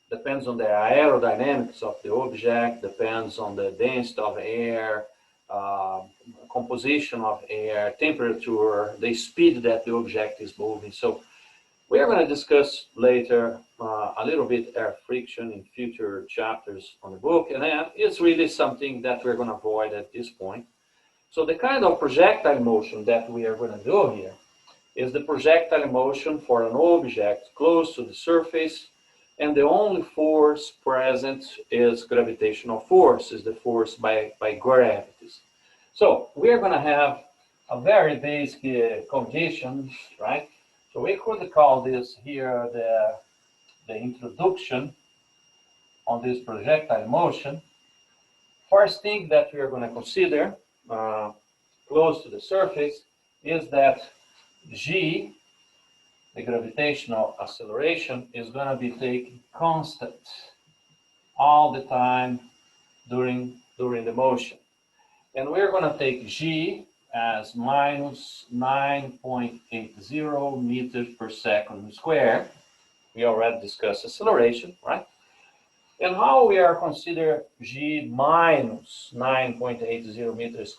Depends on the aerodynamics of the object, depends on the density of air, uh, composition of air, temperature, the speed that the object is moving. So we are going to discuss later a little bit air friction in future chapters on the book, and it's really something that we're going to avoid at this point. So the kind of projectile motion that we are going to do here is the projectile motion for an object close to the surface, and the only force present is gravitational force, is the force by gravity. So we are going to have a very basic conditions, right? So we could call this here the introduction on this projectile motion. First thing that we are going to consider close to the surface is that g, the gravitational acceleration, is going to be taken constant all the time during the motion. And we're going to take g as minus 9.80 meters per second square. We already discussed acceleration, right? And how we are consider g minus 9.80 meters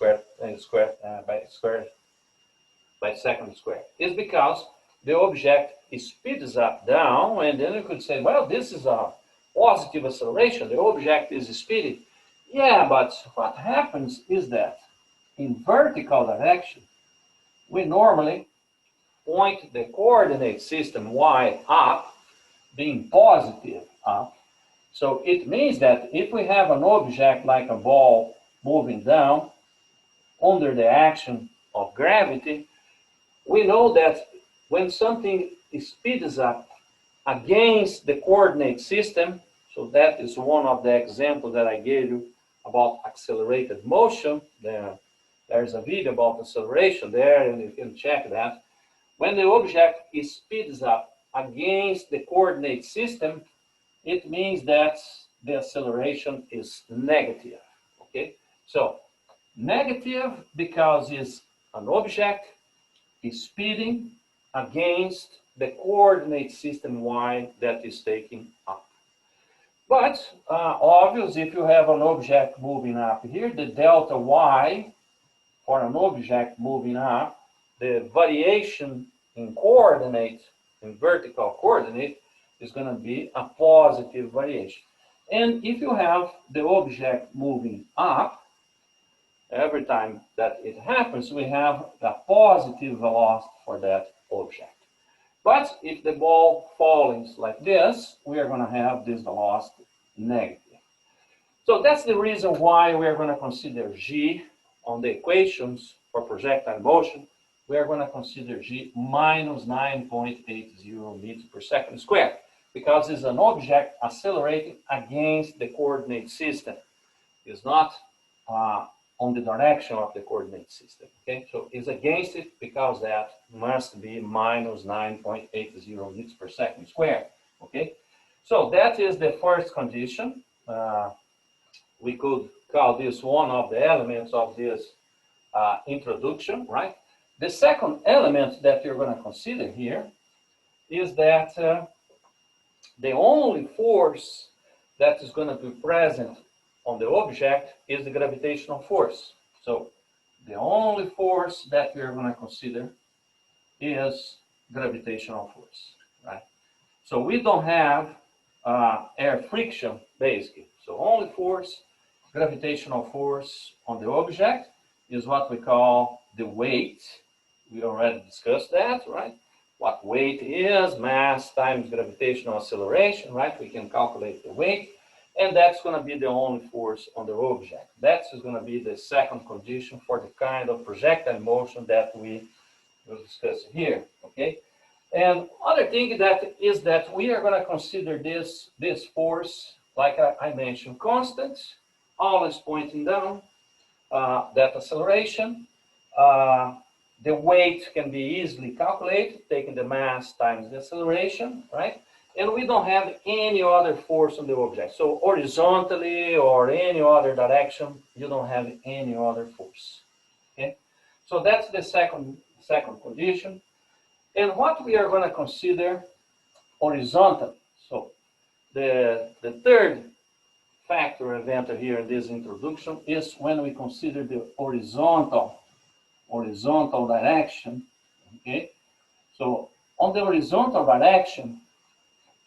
by second square is because the object speeds up down, and then you could say, well, this is a positive acceleration, the object is speeding. Yeah, but what happens is that in vertical direction, we normally point the coordinate system y up, being positive up. So it means that if we have an object like a ball moving down under the action of gravity, we know that when something speeds up against the coordinate system, so that is one of the examples that I gave you about accelerated motion. There's a video about acceleration there, and you can check that. When the object speeds up against the coordinate system, it means that the acceleration is negative. Okay, so negative because it's an object is speeding against the coordinate system y that is taking up. But obviously, if you have an object moving up here, the delta y for an object moving up, the variation in coordinate, in vertical coordinate, is going to be a positive variation. And if you have the object moving up, every time that it happens, we have a positive velocity for that object. But if the ball falls like this, we are going to have this velocity negative. So that's the reason why we are going to consider g on the equations for projectile motion. We are going to consider g minus 9.80 meters per second squared, because it's an object accelerating against the coordinate system. It's not on the direction of the coordinate system. Okay, so it's against it because that must be minus 9.80 meters per second squared. Okay, so that is the first condition. We could call this one of the elements of this introduction, right? The second element that you're going to consider here is that the only force that is going to be present on the object is the gravitational force. So the only force that we are going to consider is gravitational force, right? So we don't have air friction, basically. So only force, gravitational force on the object is what we call the weight. We already discussed that, right? What weight is, mass times gravitational acceleration, right? We can calculate the weight. And that's going to be the only force on the object. That's going to be the second condition for the kind of projectile motion that we will discuss here, okay? And other thing that is that we are going to consider this force, like I mentioned, constant, always pointing down, that acceleration. The weight can be easily calculated, taking the mass times the acceleration, right? And we don't have any other force on the object. So horizontally or any other direction, you don't have any other force. Okay? So that's the second condition. And what we are going to consider horizontally. So The third factor event here in this introduction is when we consider the horizontal direction. Okay, so on the horizontal direction,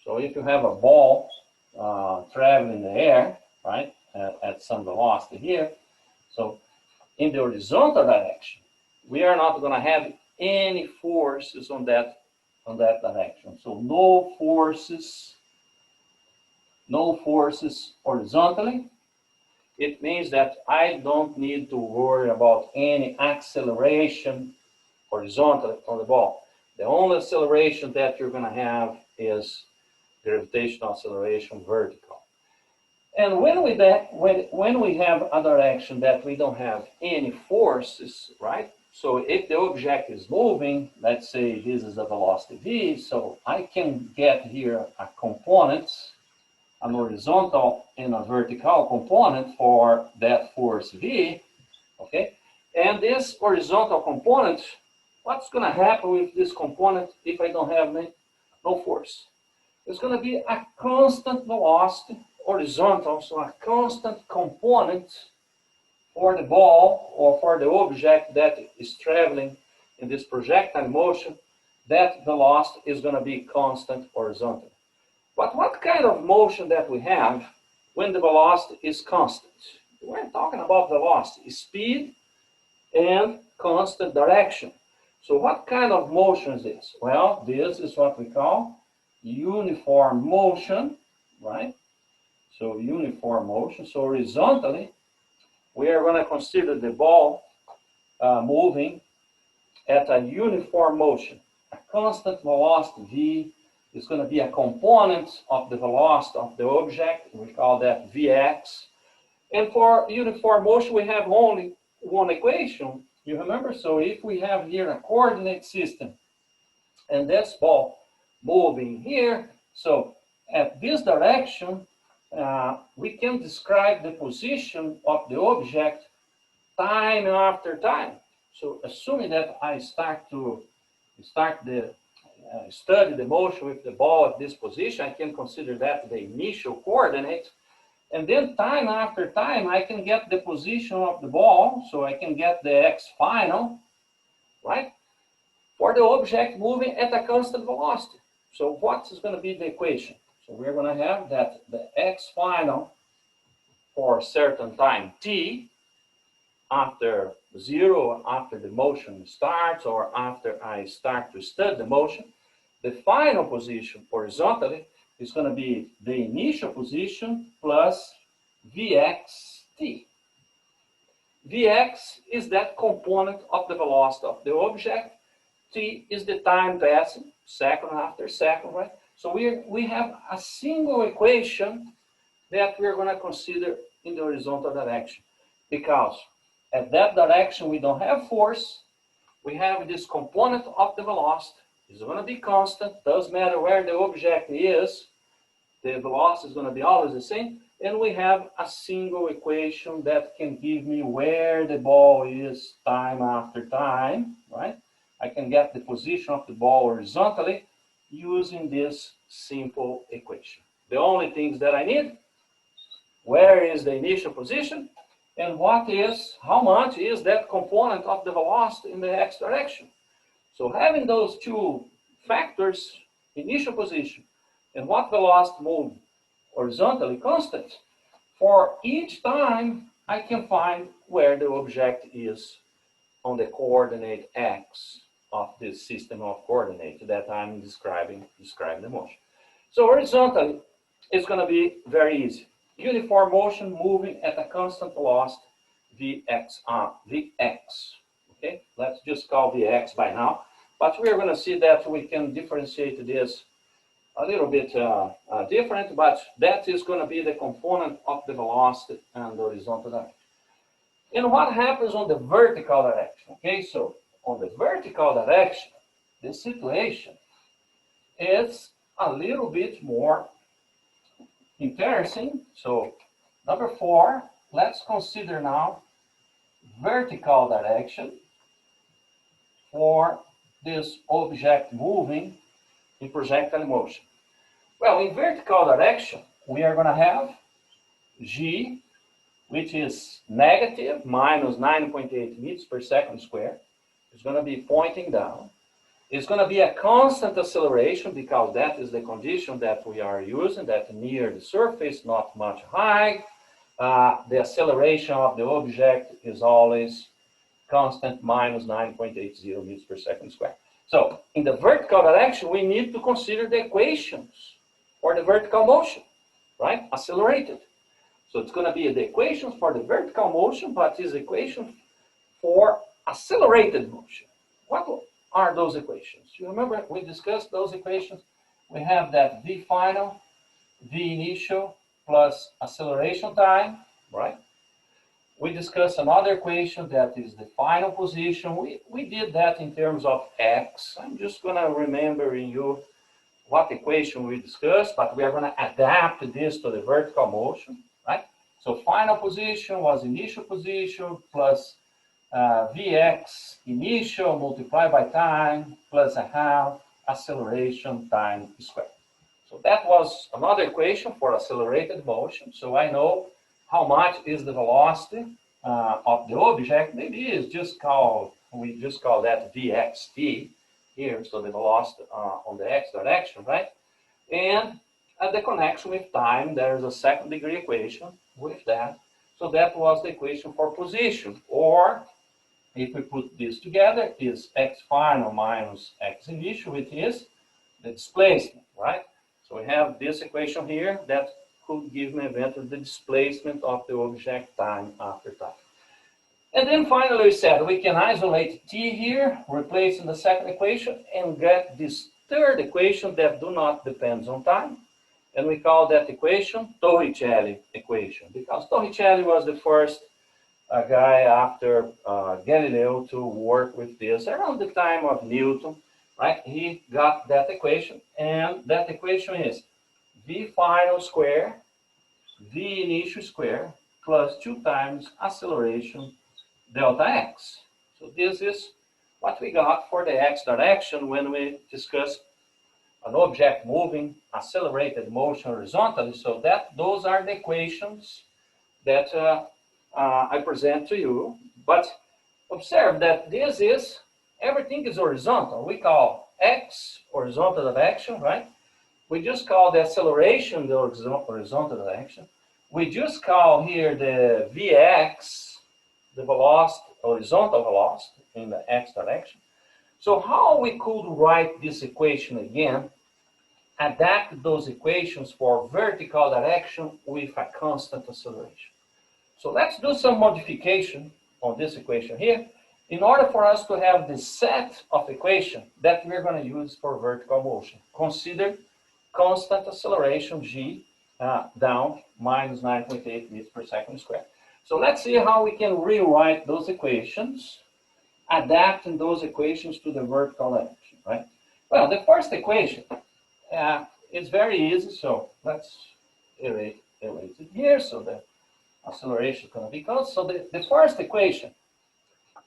so if you have a ball traveling in the air, right, at some velocity here, so in the horizontal direction, we are not going to have any forces on that direction. So no forces horizontally. It means that I don't need to worry about any acceleration horizontally on the ball. The only acceleration that you're going to have is gravitational acceleration vertical. And when we have a direction that we don't have any forces, right? So if the object is moving, let's say this is a velocity v, so I can get here a component, an horizontal and a vertical component for that force v, okay? And this horizontal component, what's going to happen with this component if I don't have no force? It's going to be a constant velocity, horizontal, so a constant component for the ball or for the object that is traveling in this projectile motion. That velocity is going to be constant horizontal. But what kind of motion that we have when the velocity is constant? We're talking about velocity, speed, and constant direction. So what kind of motion is this? Well, this is what we call uniform motion, right? So uniform motion. So horizontally, we are going to consider the ball moving at a uniform motion. A constant velocity v is going to be a component of the velocity of the object. We call that vx. And for uniform motion, we have only one equation. You remember? So if we have here a coordinate system, and this ball moving here, so at this direction, we can describe the position of the object time after time. So assuming that I study the motion with the ball at this position, I can consider that the initial coordinate. And then time after time, I can get the position of the ball, so I can get the x final, right? For the object moving at a constant velocity. So what is going to be the equation? So we're going to have that the x final for a certain time t, after 0, after the motion starts, or after I start to study the motion, the final position horizontally is going to be the initial position plus vxt. Vx is that component of the velocity of the object. T is the time passing, second after second, right? So we have a single equation that we're going to consider in the horizontal direction. Because at that direction, we don't have force. We have this component of the velocity. It's going to be constant. Doesn't matter where the object is. The velocity is going to be always the same. And we have a single equation that can give me where the ball is time after time, right? I can get the position of the ball horizontally using this simple equation. The only things that I need, where is the initial position, and how much is that component of the velocity in the x direction. So having those two factors, initial position and what velocity moved horizontally constant, for each time I can find where the object is on the coordinate x of this system of coordinates that I'm describing the motion. So horizontally, it's going to be very easy. Uniform motion moving at a constant velocity, Vx. Okay, let's just call Vx by now. But we're going to see that we can differentiate this a little bit different, but that is going to be the component of the velocity and the horizontal direction. And what happens on the vertical direction? Okay, so on the vertical direction, the situation is a little bit more interesting. So number 4, let's consider now vertical direction for this object moving in projectile motion. Well, in vertical direction, we are going to have g, which is negative minus 9.8 meters per second square. It's going to be pointing down. It's going to be a constant acceleration because that is the condition that we are using, that near the surface, not much height. The acceleration of the object is always constant minus 9.80 meters per second square. So in the vertical direction, we need to consider the equations for the vertical motion, right? Accelerated. So it's going to be the equations for the vertical motion, but is equation for accelerated motion. What are those equations? You remember we discussed those equations? We have that v final, v initial plus acceleration time, right? We discussed another equation that is the final position. We did that in terms of x. I'm just going to remember you what equation we discussed, but we are going to adapt this to the vertical motion, right? So final position was initial position plus Vx initial multiplied by time plus a half acceleration time squared. So that was another equation for accelerated motion. So I know how much is the velocity of the object. Maybe it's just called, we just call that Vxt here. So the velocity on the x direction, right? And the connection with time, there is a second degree equation with that. So that was the equation for position, or if we put this together, is x final minus x initial, which is the displacement, right? So we have this equation here that could give me eventually the displacement of the object time after time. And then finally we said we can isolate t here, replace in the second equation, and get this third equation that do not depend on time. And we call that equation Torricelli equation, because Torricelli was the first guy after Galileo to work with this around the time of Newton, right? He got that equation, and that equation is v final square, v initial square, plus 2 times acceleration delta x. So this is what we got for the x direction when we discuss an object moving accelerated motion horizontally. So that those are the equations that I present to you. But observe that this is, everything is horizontal. We call x horizontal direction, right? We just call the acceleration the horizontal direction. We just call here the Vx, the velocity, horizontal velocity in the x direction. So how we could write this equation again, adapt those equations for vertical direction with a constant acceleration. So let's do some modification on this equation here in order for us to have the set of equations that we're going to use for vertical motion. Consider constant acceleration g down minus 9.8 meters per second squared. So let's see how we can rewrite those equations, adapting those equations to the vertical direction, right? Well, the first equation is very easy, so let's erase it here so the acceleration is going to be constant. So the first equation,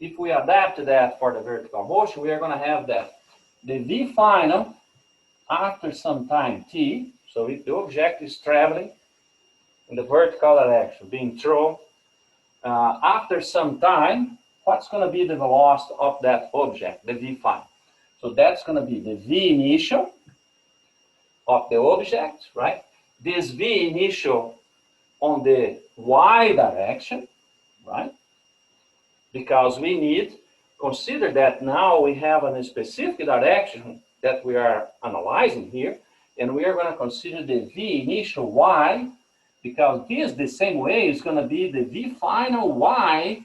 if we adapt that for the vertical motion, we are going to have that the v final after some time t, so if the object is traveling in the vertical direction, being thrown, after some time, what's going to be the velocity of that object, the v final? So that's going to be the v initial of the object, right? This v initial on the y direction, right? Because we need, consider that now we have a specific direction that we are analyzing here, and we are going to consider the v initial y, because this the same way is going to be the v final y.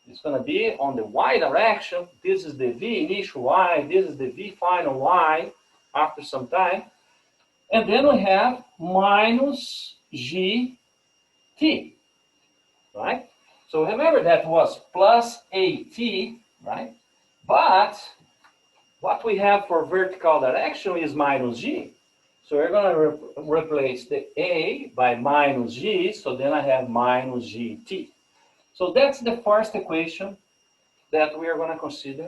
It's going to be on the y direction. This is the v initial y, this is the v final y after some time. And then we have minus gt, right? So remember that was plus at, right? But what we have for vertical direction is minus g. So we're going to replace the a by minus g, so then I have minus gt. So that's the first equation that we are going to consider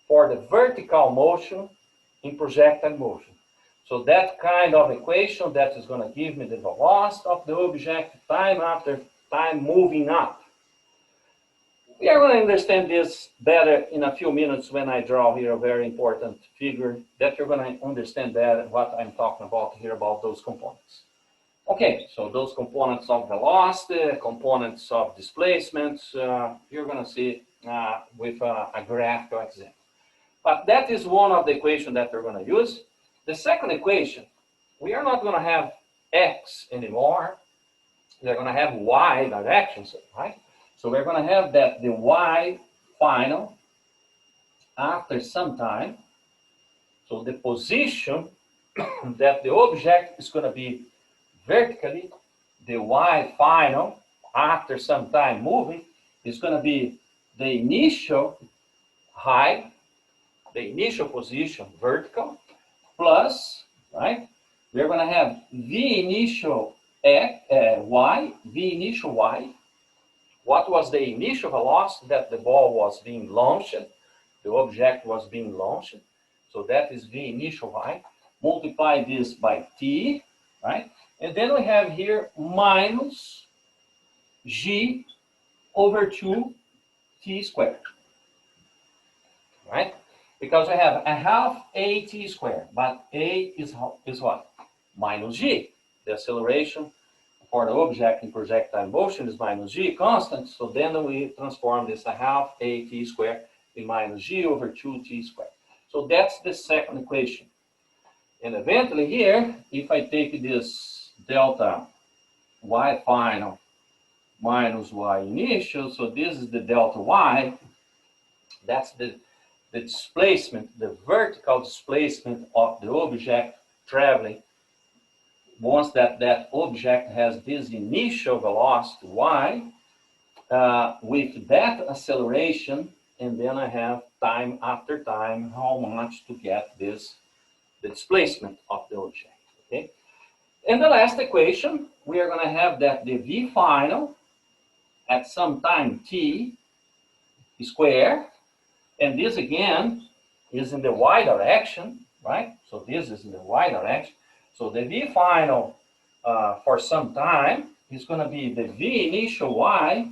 for the vertical motion in projectile motion. So that kind of equation that is going to give me the velocity of the object time after time moving up. We are going to understand this better in a few minutes when I draw here a very important figure that you're going to understand better what I'm talking about here about those components. Okay, so those components of velocity, components of displacement, you're going to see with a graphical example. But that is one of the equations that we're going to use. The second equation, we are not going to have x anymore. We're going to have y directions, right? So we're going to have that the y final after some time. So the position that the object is going to be vertically, the y final after some time moving is going to be the initial height, the initial position vertical, plus, right? We're going to have v initial y, v initial y. What was the initial velocity that the ball was being launched, the object was being launched? So that is v initial y. Multiply this by t, right? And then we have here minus g over 2 t squared, right? Because we have a half a t squared, but a is what? Minus g. The acceleration for the object in projectile motion is minus g constant, so then we transform this a half a t squared in minus g over 2 t squared. So that's the second equation. And eventually here, if I take this delta y final minus y initial, so this is the delta y, that's the displacement, the vertical displacement of the object traveling once that object has this initial velocity y with that acceleration, and then I have time after time how much to get this the displacement of the object. Okay, and the last equation we are going to have that the v final at some time t square, and this again is in the y direction, right? So this is in the y direction. So the v final for some time is going to be the v initial y,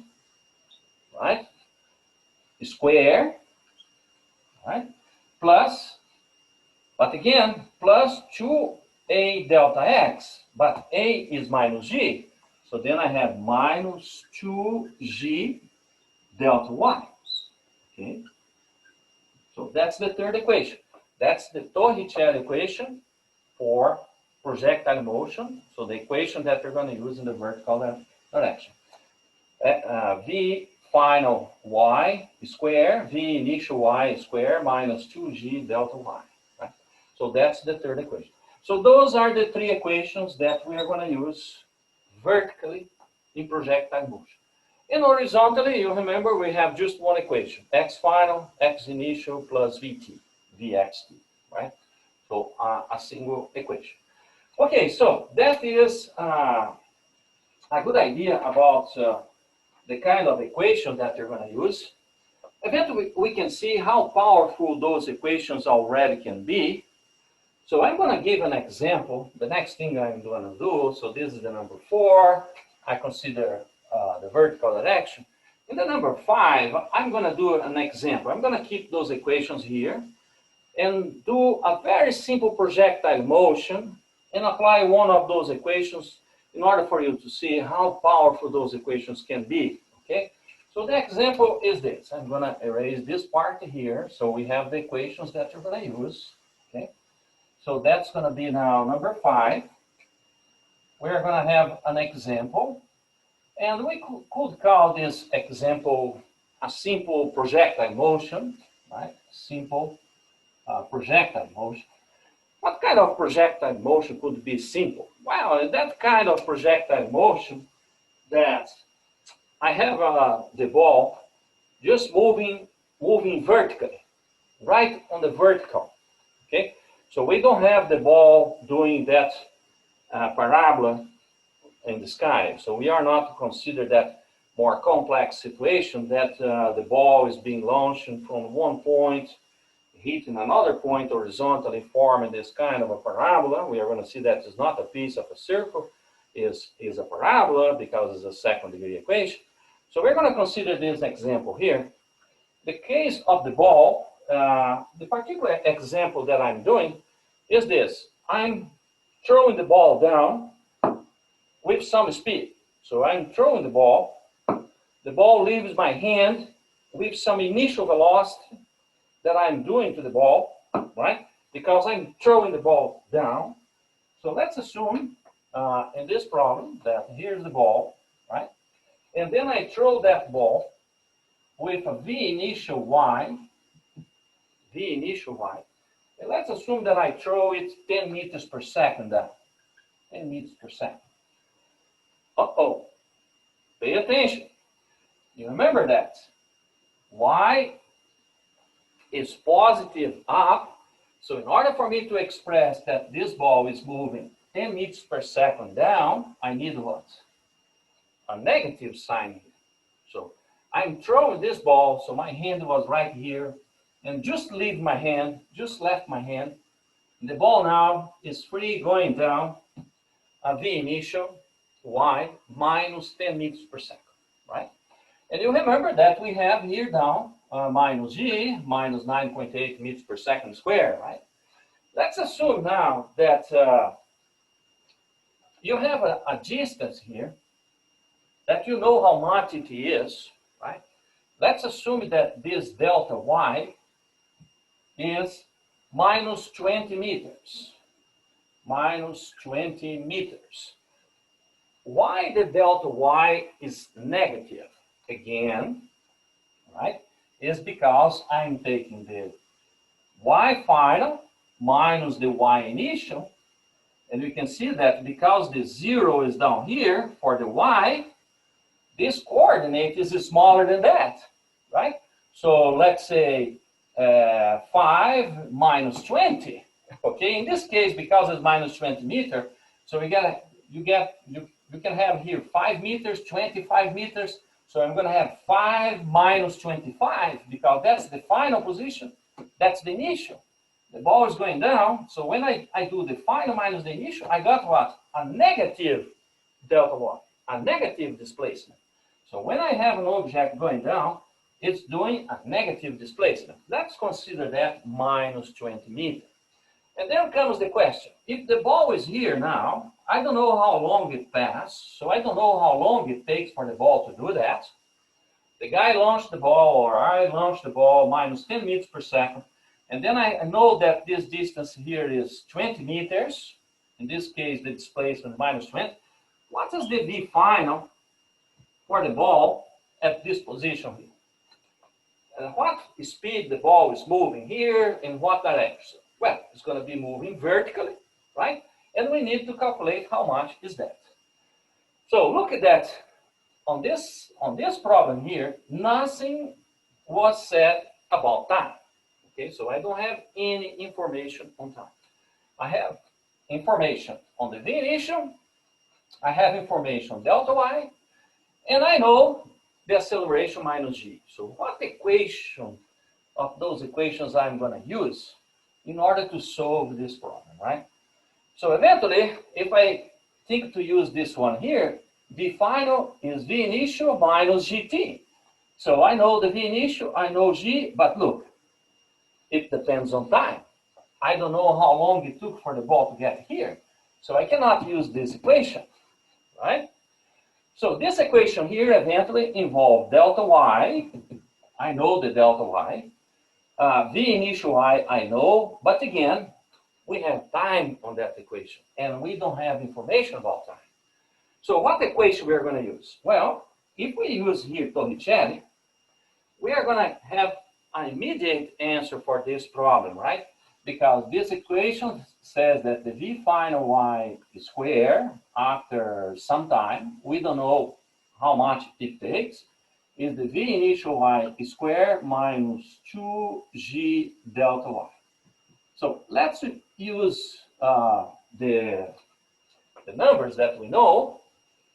right, square, right, plus, but again, plus 2a delta x, but a is minus g. So then I have minus 2g delta y. Okay. So that's the third equation. That's the Torricelli equation for projectile motion. So the equation that we're going to use in the vertical direction. V final y square, v initial y square minus 2g delta y. Right? So that's the third equation. So those are the three equations that we are going to use vertically in projectile motion. And horizontally, you remember we have just one equation, x final, x initial plus vt, vxt, right? So a single equation. Okay, so that is a good idea about the kind of equation that you're going to use. Eventually, we can see how powerful those equations already can be. So I'm going to give an example. The next thing I'm going to do, so this is the number 4. I consider the vertical direction. In the number 5, I'm going to do an example. I'm going to keep those equations here and do a very simple projectile motion and apply one of those equations in order for you to see how powerful those equations can be. Okay? So the example is this. I'm going to erase this part here. So we have the equations that you're going to use. Okay? So that's going to be now number 5. We're going to have an example. And we could call this example a simple projectile motion, right? Simple projectile motion. What kind of projectile motion could be simple? Well, that kind of projectile motion that I have the ball just moving vertically, right on the vertical, okay? So we don't have the ball doing that parabola in the sky. So we are not to consider that more complex situation that the ball is being launched from one point hitting another point horizontally, forming this kind of a parabola. We are going to see that it's not a piece of a circle, is a parabola because it's a second degree equation. So we're going to consider this example here. The case of the ball, the particular example that I'm doing is this. I'm throwing the ball down with some speed. So I'm throwing the ball leaves my hand with some initial velocity that I'm doing to the ball, right? Because I'm throwing the ball down. So let's assume in this problem that here's the ball, right? And then I throw that ball with a v initial y. And let's assume that I throw it 10 meters per second down. 10 meters per second. Uh-oh. Pay attention. You remember that y is positive up. So in order for me to express that this ball is moving 10 meters per second down, I need what? A negative sign here. So I'm throwing this ball, so my hand was right here, and just left my hand. The ball now is free going down a v initial y minus 10 meters per second, right? And you remember that we have here down minus g minus 9.8 meters per second squared, right? Let's assume now that you have a distance here that you know how much it is, right? Let's assume that this delta y is minus 20 meters. Minus 20 meters. Why the delta y is negative? Again, right, is because I'm taking the y final minus the y initial, and we can see that because the 0 is down here for the y, this coordinate is smaller than that, right? So let's say 5 minus 20, okay? In this case, because it's minus 20 meters, so you can have here 5 meters, 25 meters. So I'm going to have 5 minus 25 because that's the final position. That's the initial. The ball is going down. So when I do the final minus the initial, I got what? A negative delta y, a negative displacement. So when I have an object going down, it's doing a negative displacement. Let's consider that minus 20 meters. And then comes the question. If the ball is here now, I don't know how long it passed, so I don't know how long it takes for the ball to do that. The guy launched the ball, or I launched the ball minus 10 meters per second, and then I know that this distance here is 20 meters. In this case, the displacement is minus 20. What is the v final for the ball at this position here? And what speed the ball is moving here, in what direction? Well, it's going to be moving vertically, right? And we need to calculate how much is that. So look at that. On this problem here, nothing was said about time. Okay, so I don't have any information on time. I have information on the v initial, I have information on delta y, and I know the acceleration minus g. So what equation of those equations I'm going to use in order to solve this problem, right? So eventually, if I think to use this one here, v final is v initial minus gt. So I know the v initial, I know g, but look, it depends on time. I don't know how long it took for the ball to get here. So I cannot use this equation, right? So this equation here eventually involves delta y. I know the delta y. V initial y, I know, but again, we have time on that equation, and we don't have information about time. So what equation we are going to use? Well, if we use here Torricelli, we are going to have an immediate answer for this problem, right? Because this equation says that the v final y squared after some time, we don't know how much it takes, is the v initial y squared minus 2g delta y. So let's use the numbers that we know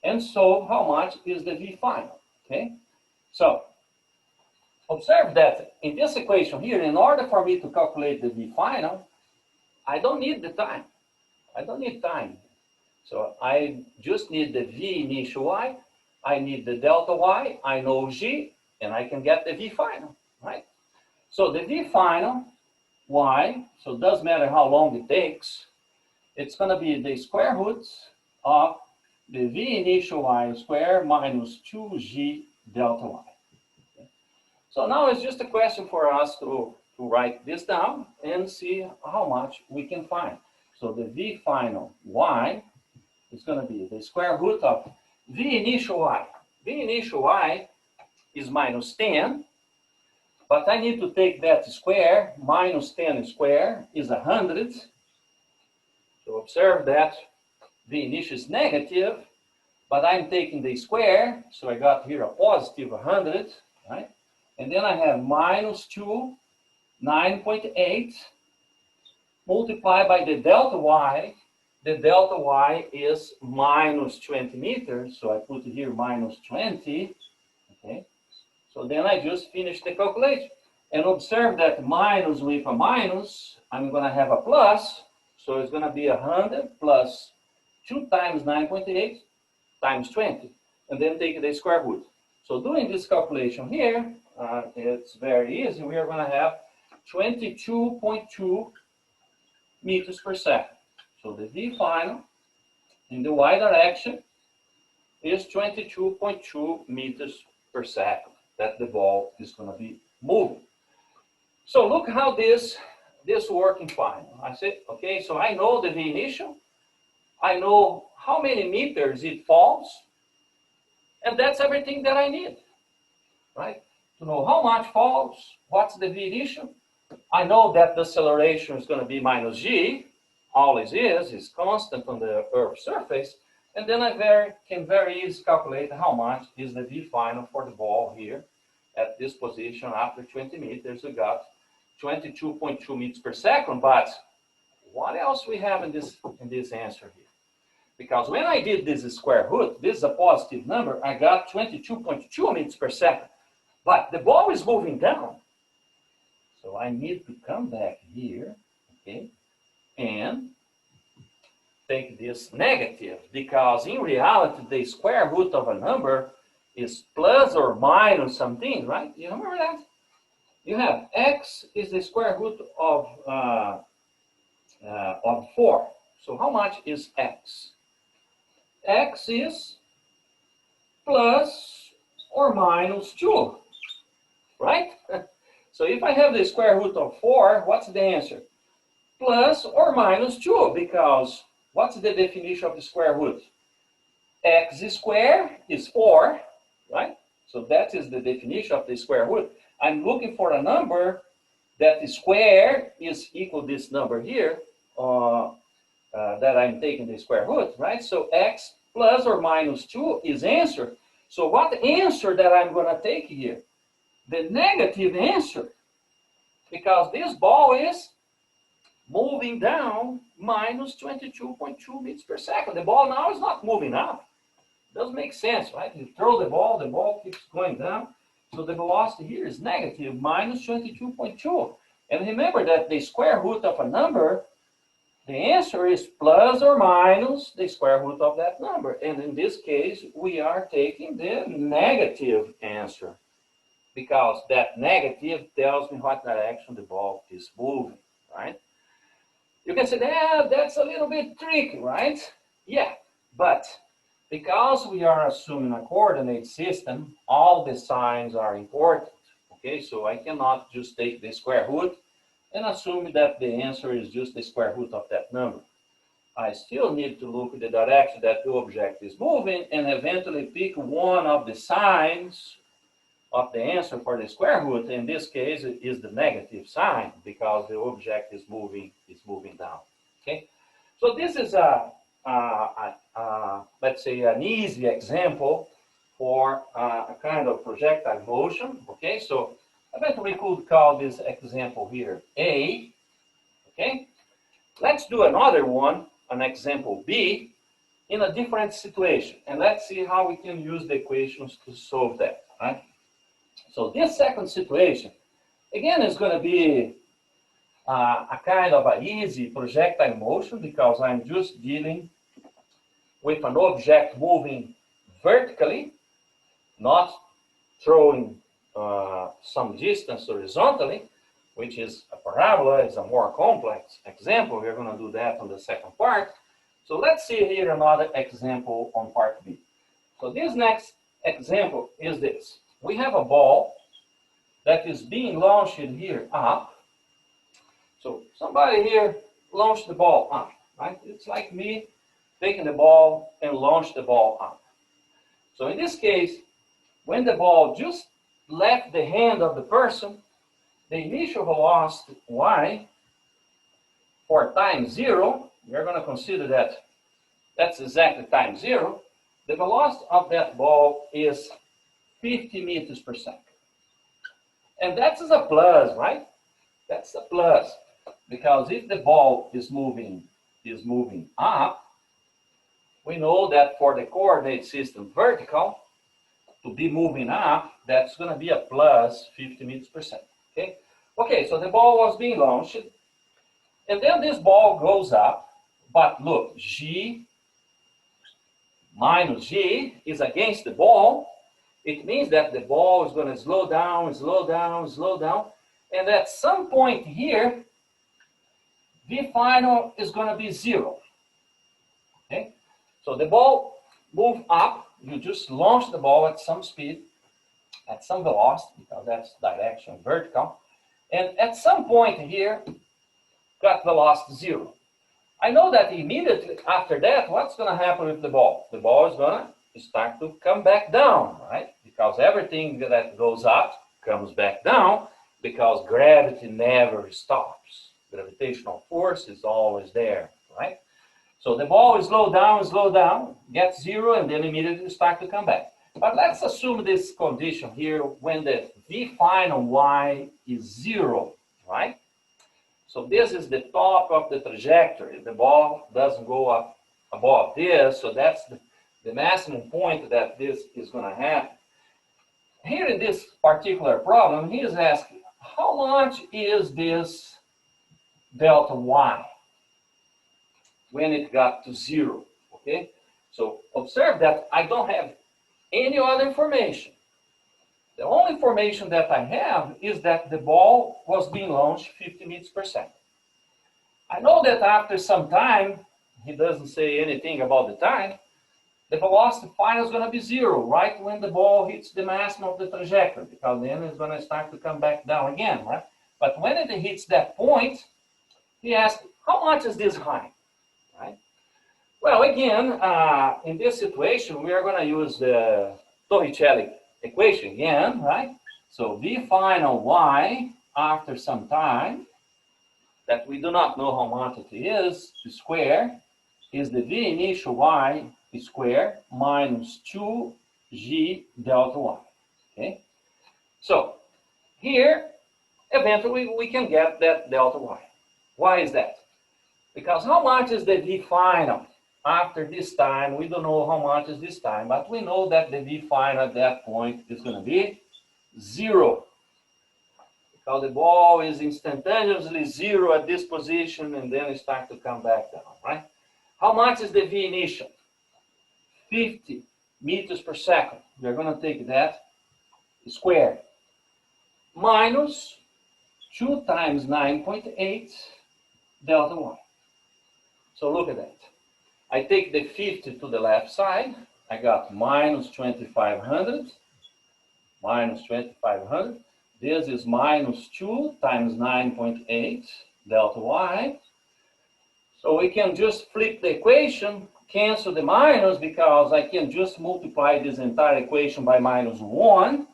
and solve how much is the v final, okay? So observe that in this equation here, in order for me to calculate the V final, I don't need the time. I don't need time. So I just need the V initial y, I need the delta y, I know G, and I can get the V final, right? So the V final y, so it doesn't matter how long it takes, it's going to be the square root of the V initial y squared minus 2G delta y. Okay. So now it's just a question for us to write this down and see how much we can find. So the V final y is going to be the square root of V initial y. V initial y is minus 10, but I need to take that square. Minus 10 squared is 100. So observe that V initial is negative, but I'm taking the square, so I got here a positive 100, right? And then I have minus 2, 9.8, multiplied by the delta y. The delta y is minus 20 meters, so I put here minus 20, okay? So then I just finish the calculation. And observe that minus with a minus, I'm going to have a plus, so it's going to be 100 plus 2 times 9.8 times 20, and then take the square root. So doing this calculation here, it's very easy. We are going to have 22.2 meters per second. So the V final in the y direction is 22.2 meters per second that the ball is going to be moving. So look how this working final. I said, okay, so I know the V initial. I know how many meters it falls. And that's everything that I need, right? To know how much falls, what's the V initial. I know that the acceleration is going to be minus G. Always is constant on the Earth's surface. And then I can very easily calculate how much is the V final for the ball here at this position after 20 meters. We got 22.2 meters per second. But what else we have in this answer here? Because when I did this square root, this is a positive number, I got 22.2 meters per second. But the ball is moving down. So I need to come back here, okay, and take this negative, because in reality, the square root of a number is plus or minus something, right? You remember that? You have x is the square root of 4. So how much is x? X is plus or minus 2, right? So if I have the square root of 4, what's the answer? Plus or minus 2, because what's the definition of the square root? X squared is 4, right? So that is the definition of the square root. I'm looking for a number that the square is equal to this number here, that I'm taking the square root, right? So x plus or minus 2 is answer. So what answer that I'm going to take here? The negative answer, because this ball is moving down minus 22.2 meters per second. The ball now is not moving up. Doesn't make sense, right? You throw the ball keeps going down. So the velocity here is negative, minus 22.2. And remember that the square root of a number, the answer is plus or minus the square root of that number. And in this case, we are taking the negative answer, because that negative tells me what direction the ball is moving, right? You can say, yeah, that's a little bit tricky, right? Yeah, but because we are assuming a coordinate system, all the signs are important, okay? So I cannot just take the square root and assume that the answer is just the square root of that number. I still need to look at the direction that the object is moving and eventually pick one of the signs of the answer for the square root. In this case, it is the negative sign, because the object is moving down. Okay, so this is let's say an easy example for a kind of projectile motion. Okay, so I bet we could call this example here A. Okay, let's do another one, an example B, in a different situation, and let's see how we can use the equations to solve that. Right? So this second situation, again, is going to be a kind of an easy projectile motion because I'm just dealing with an object moving vertically, not throwing some distance horizontally, which is a parabola, is a more complex example. We're going to do that on the second part. So let's see here another example on part B. So this next example is this. We have a ball that is being launched here up. So somebody here launched the ball up, right? It's like me taking the ball and launch the ball up. So in this case, when the ball just left the hand of the person, the initial velocity y for time 0, we're going to consider that that's exactly time 0, the velocity of that ball is 50 meters per second. And that is a plus, right? That's a plus. Because if the ball is moving up, we know that for the coordinate system vertical, to be moving up, that's going to be a plus 50 meters per second. Okay? Okay, so the ball was being launched, and then this ball goes up, but look, G minus G is against the ball. It means that the ball is going to slow down, slow down, slow down, and at some point here, V final is going to be 0. Okay? So the ball moved up, you just launch the ball at some speed, at some velocity, because that's direction vertical, and at some point here, got velocity 0. I know that immediately after that, what's going to happen with the ball? The ball is going to start to come back down, right? Because everything that goes up comes back down, because gravity never stops. Gravitational force is always there, right? So the ball is slow down, gets 0, and then immediately start to come back. But let's assume this condition here when the V final y is 0, right? So this is the top of the trajectory. The ball doesn't go up above this, so that's the maximum point that this is going to happen. Here in this particular problem, he is asking, how much is this delta y when it got to 0? Okay, so observe that I don't have any other information. The only information that I have is that the ball was being launched 50 meters per second. I know that after some time, he doesn't say anything about the time, the velocity final is going to be 0, right when the ball hits the maximum of the trajectory, because then it's going to start to come back down again, right? But when it hits that point, he asks, how much is this height, right? Well, again, in this situation, we are going to use the Torricelli equation again, right? So V final y after some time, that we do not know how much it is, square, is the V initial y square minus 2g delta y, okay? So here, eventually, we can get that delta y. Why is that? Because how much is the V final? After this time, we don't know how much is this time, but we know that the V final at that point is going to be 0. Because the ball is instantaneously 0 at this position, and then it starts to come back down, right? How much is the V initial? 50 meters per second. We're going to take that square minus 2 times 9.8 delta y. So look at that. I take the 50 to the left side. I got minus 2,500. Minus 2,500. This is minus 2 times 9.8 delta y. So we can just flip the equation, cancel the minus, because I can just multiply this entire equation by minus 1.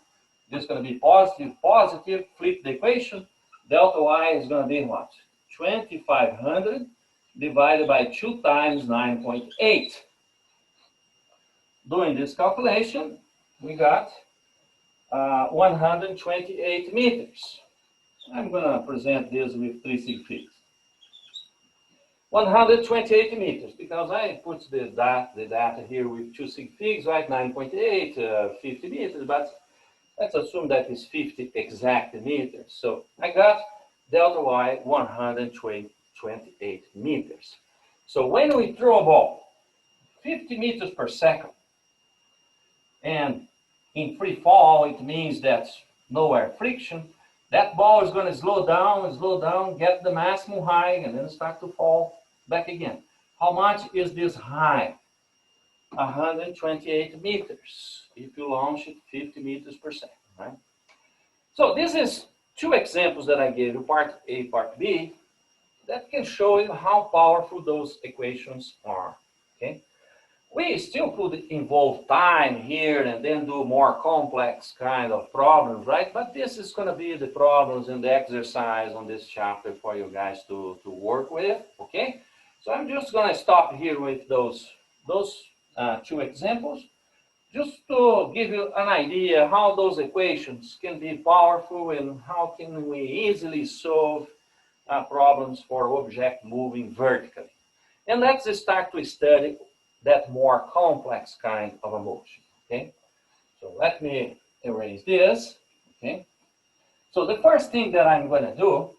This is going to be positive, positive, flip the equation. Delta y is going to be what? 2,500 divided by 2 times 9.8. Doing this calculation, we got 128 meters. I'm going to present this with 3 sig figs. 128 meters, because I put the data here with 2 sig figs, right? 9.8, 50 meters, but Let's assume that is 50 exact meters. So I got delta y 128 meters. So when we throw a ball 50 meters per second, and in free fall, it means that's no air friction, that ball is going to slow down, get the maximum height, and then start to fall back again. How much is this height? 128 meters if you launch it 50 meters per second, right? So this is two examples that I gave you, part A, part B, that can show you how powerful those equations are, okay? We still could involve time here and then do more complex kind of problems, right? But this is going to be the problems and the exercise on this chapter for you guys to work with, okay? So I'm just going to stop here with those two examples, just to give you an idea how those equations can be powerful and how can we easily solve problems for object moving vertically. And let's start to study that more complex kind of a motion, okay? So let me erase this, okay? So the first thing that I'm going to do,